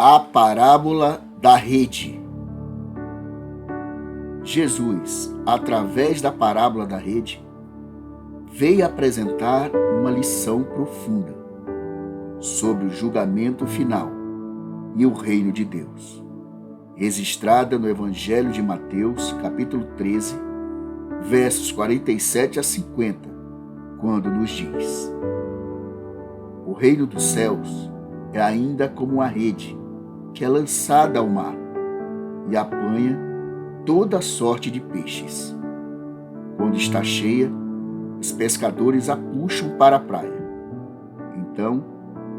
A parábola da rede. Jesus, através da parábola da rede, veio apresentar uma lição profunda sobre o julgamento final e o reino de Deus, registrada no Evangelho de Mateus, capítulo 13, versos 47 a 50, quando nos diz: o reino dos céus é ainda como uma rede que é lançada ao mar e apanha toda sorte de peixes. Quando está cheia, os pescadores a puxam para a praia. Então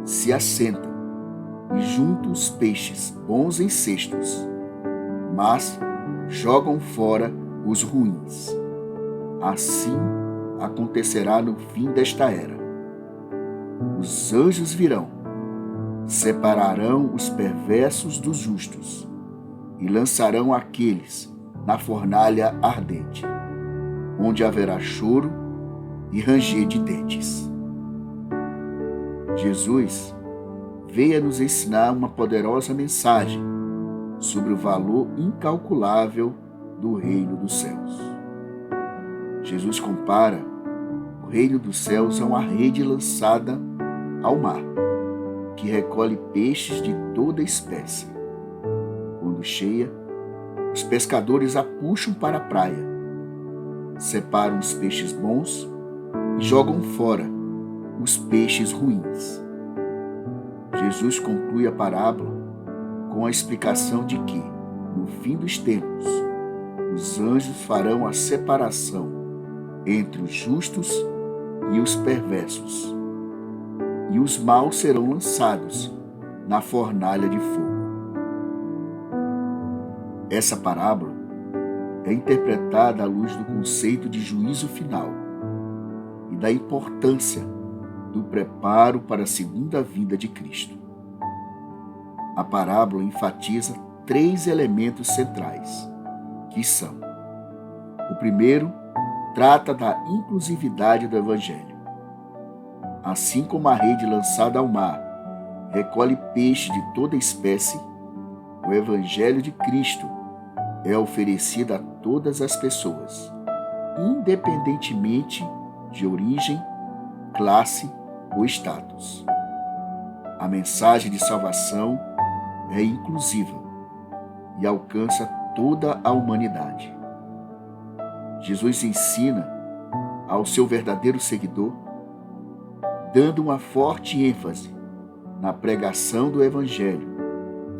se assentam e juntam os peixes bons em cestos, mas jogam fora os ruins. Assim acontecerá no fim desta era. Os anjos virão, separarão os perversos dos justos e lançarão aqueles na fornalha ardente, onde haverá choro e ranger de dentes. Jesus veio a nos ensinar uma poderosa mensagem sobre o valor incalculável do reino dos céus. Jesus compara o reino dos céus a uma rede lançada ao mar, que recolhe peixes de toda espécie. Quando cheia, os pescadores a puxam para a praia, separam os peixes bons e jogam fora os peixes ruins. Jesus conclui a parábola com a explicação de que, no fim dos tempos, os anjos farão a separação entre os justos e os perversos, e os maus serão lançados na fornalha de fogo. Essa parábola é interpretada à luz do conceito de juízo final e da importância do preparo para a segunda vinda de Cristo. A parábola enfatiza 3 elementos centrais, que são: o primeiro, trata da inclusividade do Evangelho. Assim como a rede lançada ao mar recolhe peixe de toda espécie, o Evangelho de Cristo é oferecido a todas as pessoas, independentemente de origem, classe ou status. A mensagem de salvação é inclusiva e alcança toda a humanidade. Jesus ensina ao seu verdadeiro seguidor, dando uma forte ênfase na pregação do Evangelho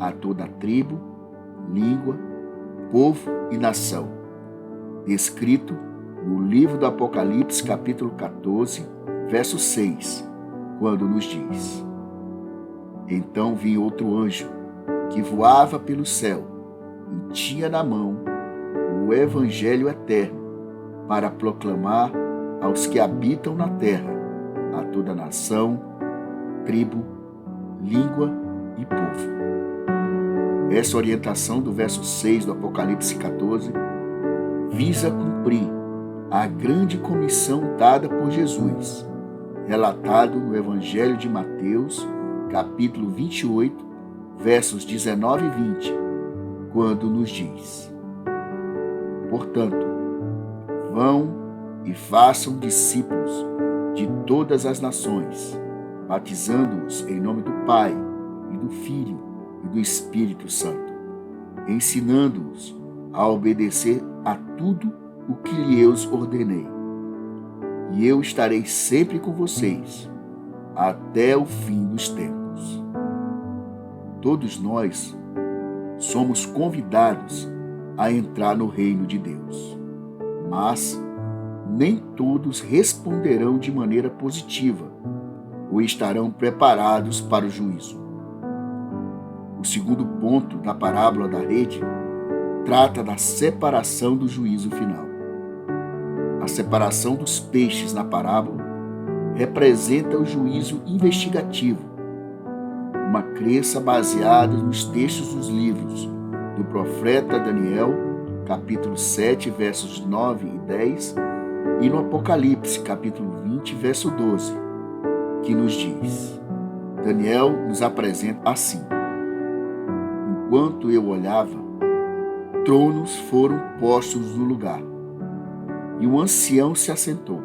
a toda tribo, língua, povo e nação, descrito no livro do Apocalipse, capítulo 14, verso 6, quando nos diz: então vi outro anjo que voava pelo céu e tinha na mão o Evangelho eterno para proclamar aos que habitam na terra, a toda nação, tribo, língua e povo. Essa orientação do verso 6 do Apocalipse 14 visa cumprir a grande comissão dada por Jesus, relatado no Evangelho de Mateus, capítulo 28, versos 19 e 20, quando nos diz: portanto, vão e façam discípulos de todas as nações, batizando-os em nome do Pai, e do Filho, e do Espírito Santo, ensinando-os a obedecer a tudo o que lhes ordenei. E eu estarei sempre com vocês, até o fim dos tempos. Todos nós somos convidados a entrar no reino de Deus, mas nem todos responderão de maneira positiva ou estarão preparados para o juízo. O segundo ponto da parábola da rede trata da separação do juízo final. A separação dos peixes na parábola representa o juízo investigativo, uma crença baseada nos textos dos livros do profeta Daniel, capítulo 7, versos 9 e 10, e no Apocalipse, capítulo 20, verso 12, que nos diz: Daniel nos apresenta assim: enquanto eu olhava, tronos foram postos no lugar, e um ancião se assentou.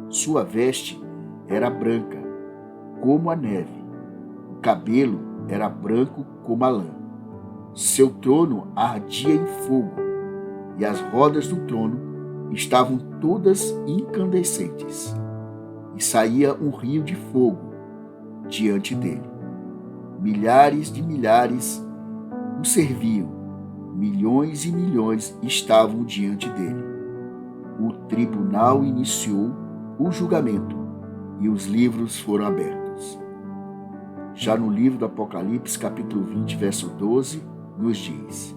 Sua veste era branca, como a neve. O cabelo era branco como a lã. Seu trono ardia em fogo, e as rodas do trono estavam todas incandescentes, e saía um rio de fogo diante dele. Milhares de milhares o serviam, milhões e milhões estavam diante dele. O tribunal iniciou o julgamento e os livros foram abertos. Já no livro do Apocalipse, capítulo 20, verso 12, nos diz: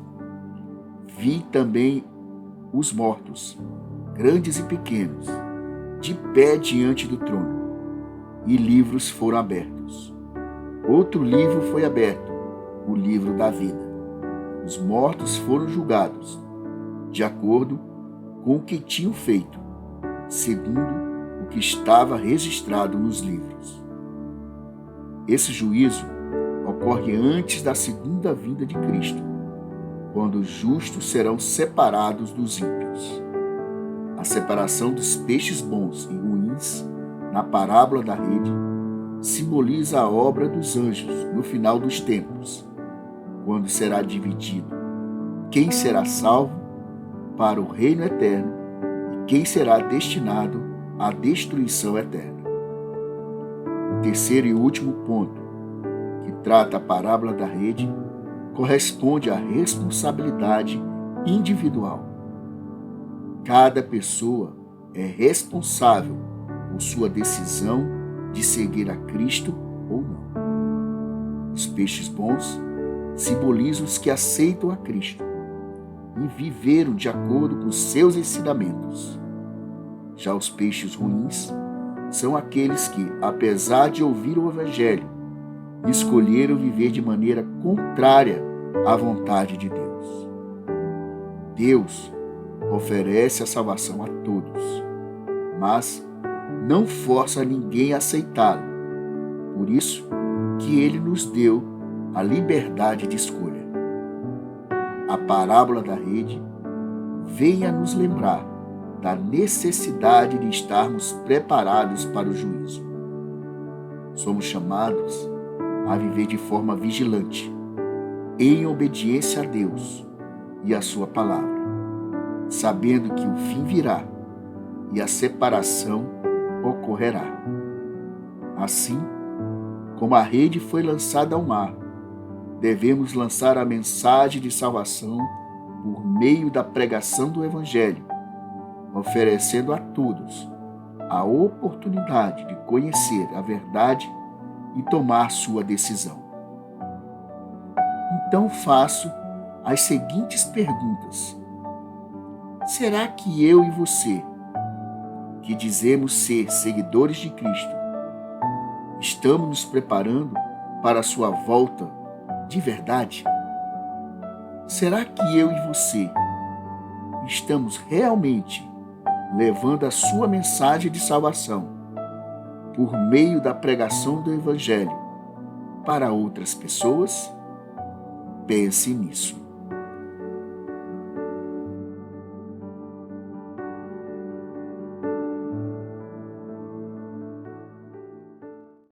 Vi também os mortos, grandes e pequenos, de pé diante do trono, e livros foram abertos. Outro livro foi aberto, o livro da vida. Os mortos foram julgados, de acordo com o que tinham feito, segundo o que estava registrado nos livros. Esse juízo ocorre antes da segunda vinda de Cristo, quando os justos serão separados dos ímpios. A separação dos peixes bons e ruins, na parábola da rede, simboliza a obra dos anjos no final dos tempos, quando será dividido quem será salvo para o reino eterno e quem será destinado à destruição eterna. O terceiro e último ponto, que trata a parábola da rede, corresponde à responsabilidade individual. Cada pessoa é responsável por sua decisão de seguir a Cristo ou não. Os peixes bons simbolizam os que aceitam a Cristo e viveram de acordo com seus ensinamentos. Já os peixes ruins são aqueles que, apesar de ouvir o Evangelho, escolheram viver de maneira contrária à vontade de Deus. Deus oferece a salvação a todos, mas não força ninguém a aceitá-lo. Por isso que ele nos deu a liberdade de escolha. A parábola da rede vem a nos lembrar da necessidade de estarmos preparados para o juízo. Somos chamados a viver de forma vigilante, em obediência a Deus e a sua palavra, sabendo que o fim virá e a separação ocorrerá. Assim como a rede foi lançada ao mar, devemos lançar a mensagem de salvação por meio da pregação do Evangelho, oferecendo a todos a oportunidade de conhecer a verdade e tomar sua decisão. Então faço as seguintes perguntas. Será que eu e você, que dizemos ser seguidores de Cristo, estamos nos preparando para a sua volta de verdade? Será que eu e você estamos realmente levando a sua mensagem de salvação por meio da pregação do Evangelho para outras pessoas? Pense nisso.